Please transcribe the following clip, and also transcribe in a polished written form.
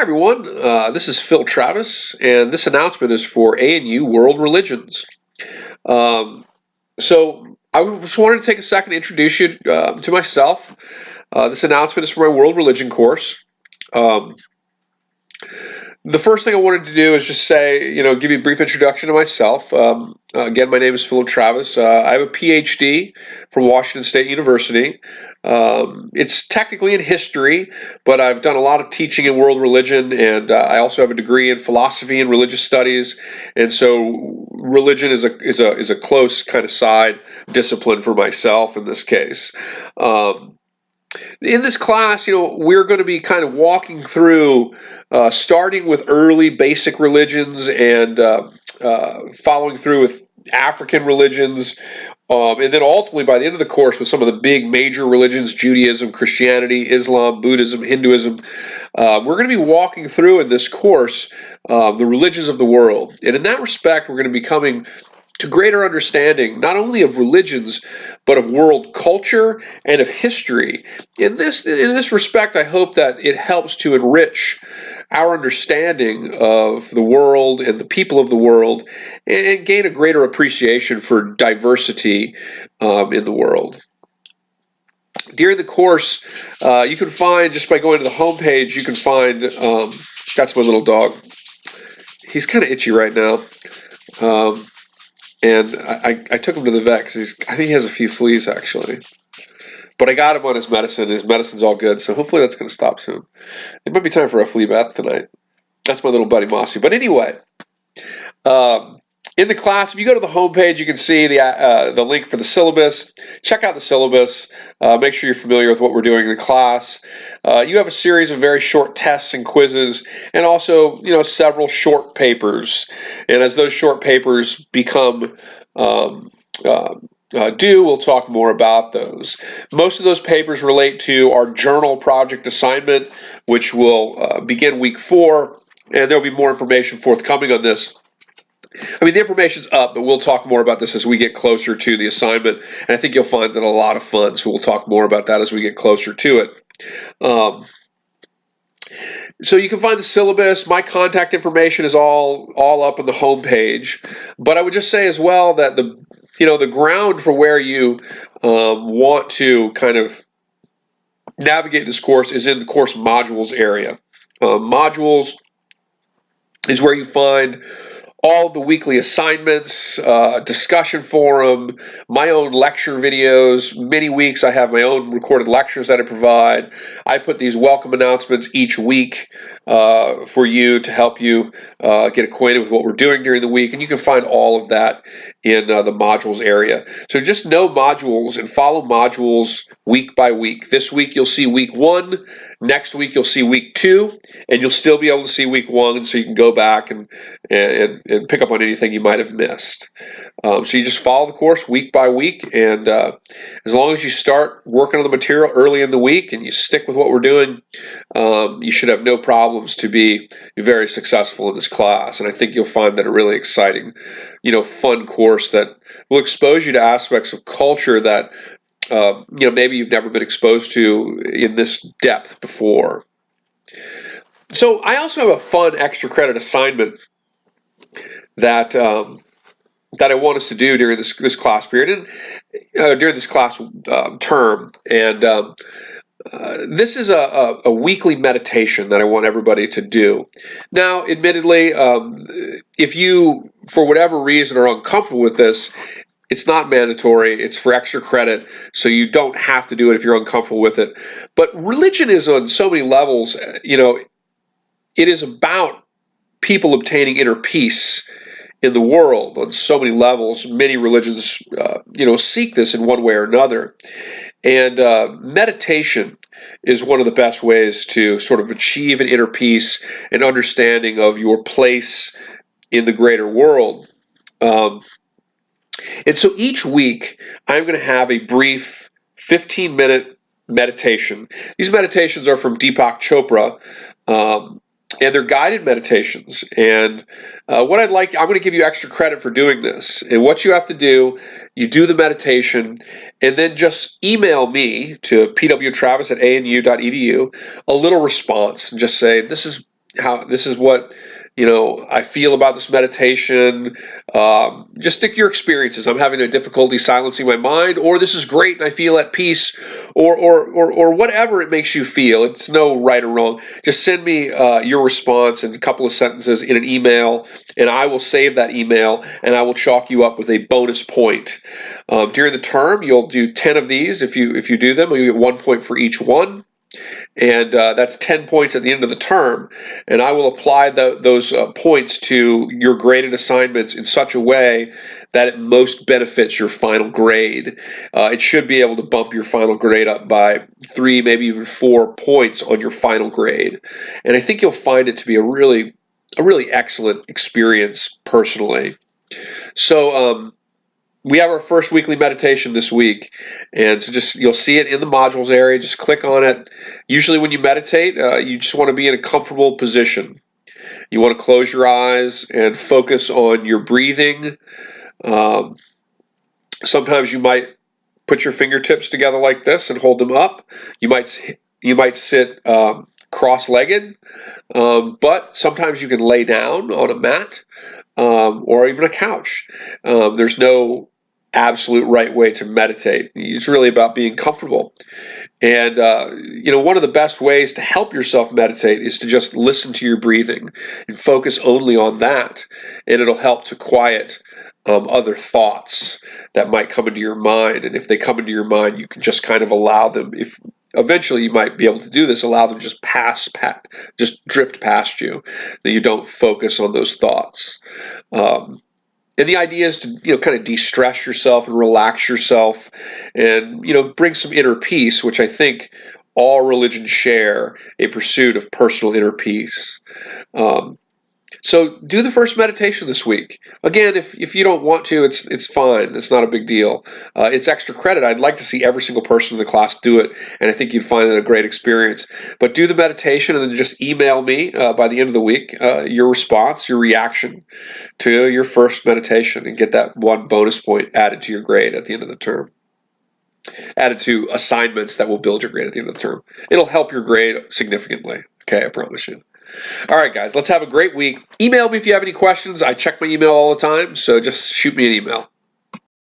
everyone. This is Phil Travis, and this announcement is for ANU World Religions. So I just wanted to take a second to introduce you to myself. This announcement is for my World Religion course. The first thing I wanted to do is just say, give you a brief introduction to myself. Again, my name is Philip Travis. I have a PhD from Washington State University. It's technically in history, but I've done a lot of teaching in world religion, and I also have a degree in philosophy and religious studies. And so, religion is a close kind of side discipline for myself in this case. In this class, we're going to be kind of walking through, starting with early basic religions and following through with African religions, and then ultimately by the end of the course with some of the big major religions: Judaism, Christianity, Islam, Buddhism, Hinduism. We're going to be walking through in this course the religions of the world, and in that respect, we're going to be coming to greater understanding not only of religions but of world culture and of history. In this respect, I hope that it helps to enrich our understanding of the world and the people of the world, and gain a greater appreciation for diversity in the world. During the course, you can find, just by going to the homepage, you can find, that's my little dog. He's kind of itchy right now. And I took him to the vet because I think he has a few fleas, actually. But I got him on his medicine. His medicine's all good, so hopefully that's going to stop soon. It might be time for a flea bath tonight. That's my little buddy Mossy. But anyway, in the class, if you go to the homepage, you can see the link for the syllabus. Check out the syllabus. Make sure you're familiar with what we're doing in the class. You have a series of very short tests and quizzes, and also, several short papers. And as those short papers become due, we'll talk more about those. Most of those papers relate to our journal project assignment, which will begin week 4, and there'll be more information forthcoming on this. The information's up, but we'll talk more about this as we get closer to the assignment, and I think you'll find that a lot of fun, so we'll talk more about that as we get closer to it. So you can find the syllabus. My contact information is all up on the homepage, but I would just say as well that the ground for where you want to kind of navigate this course is in the course modules area. Modules is where you find all the weekly assignments, discussion forum, my own lecture videos. Many weeks I have my own recorded lectures that I provide. I put these welcome announcements each week for you to help you get acquainted with what we're doing during the week, and you can find all of that in the modules area. So just know modules and follow modules week by week. This week you'll see week 1. Next week you'll see week 2, and you'll still be able to see week 1, so you can go back and pick up on anything you might have missed. So you just follow the course week by week, and as long as you start working on the material early in the week and you stick with what we're doing, you should have no problems to be very successful in this class. And I think you'll find that a really exciting, fun course that will expose you to aspects of culture that maybe you've never been exposed to in this depth before. So I also have a fun extra credit assignment that I want us to do during this class period and during this class term. And this is a weekly meditation that I want everybody to do. Now, admittedly, if you, for whatever reason, are uncomfortable with this, it's not mandatory. It's for extra credit, so you don't have to do it if you're uncomfortable with it. But religion is on so many levels. It is about people obtaining inner peace in the world on so many levels. Many religions, seek this in one way or another. And meditation is one of the best ways to sort of achieve an inner peace and understanding of your place in the greater world. And so each week, I'm going to have a brief 15-minute meditation. These meditations are from Deepak Chopra, and they're guided meditations. And I'm going to give you extra credit for doing this. And what you have to do, you do the meditation, and then just email me to pwtravis@anu.edu a little response, and just say, this is what I feel about this meditation. Just stick your experiences. I'm having a difficulty silencing my mind, or this is great and I feel at peace, or whatever it makes you feel. It's no right or wrong. Just send me your response in a couple of sentences in an email, and I will save that email and I will chalk you up with a bonus point. During the term, you'll do 10 of these. If you do them, you get 1 point for each one. And that's 10 points at the end of the term, and I will apply those points to your graded assignments in such a way that it most benefits your final grade. It should be able to bump your final grade up by 3, maybe even 4 points on your final grade, and I think you'll find it to be a really excellent experience personally. So we have our first weekly meditation this week, and so you'll see it in the modules area. Just click on it. Usually when you meditate, you just want to be in a comfortable position. You want to close your eyes and focus on your breathing. Sometimes you might put your fingertips together like this and hold them up. You might sit cross-legged, but sometimes you can lay down on a mat or even a couch. There's no absolute right way to meditate. It's really about being comfortable. And, one of the best ways to help yourself meditate is to just listen to your breathing and focus only on that. And it'll help to quiet other thoughts that might come into your mind. And if they come into your mind, you can just kind of allow them. If eventually you might be able to do this, allow them just just drift past you, that you don't focus on those thoughts. And the idea is to kind of de-stress yourself and relax yourself, and bring some inner peace, which I think all religions share, a pursuit of personal inner peace. So do the first meditation this week. Again, if you don't want to, it's fine. It's not a big deal. It's extra credit. I'd like to see every single person in the class do it, and I think you'd find it a great experience. But do the meditation and then just email me by the end of the week your response, your reaction to your first meditation, and get that 1 bonus point added to your grade at the end of the term. Added to assignments that will build your grade at the end of the term. It'll help your grade significantly. Okay, I promise you. All right, guys, let's have a great week. Email me if you have any questions. I check my email all the time, so just shoot me an email.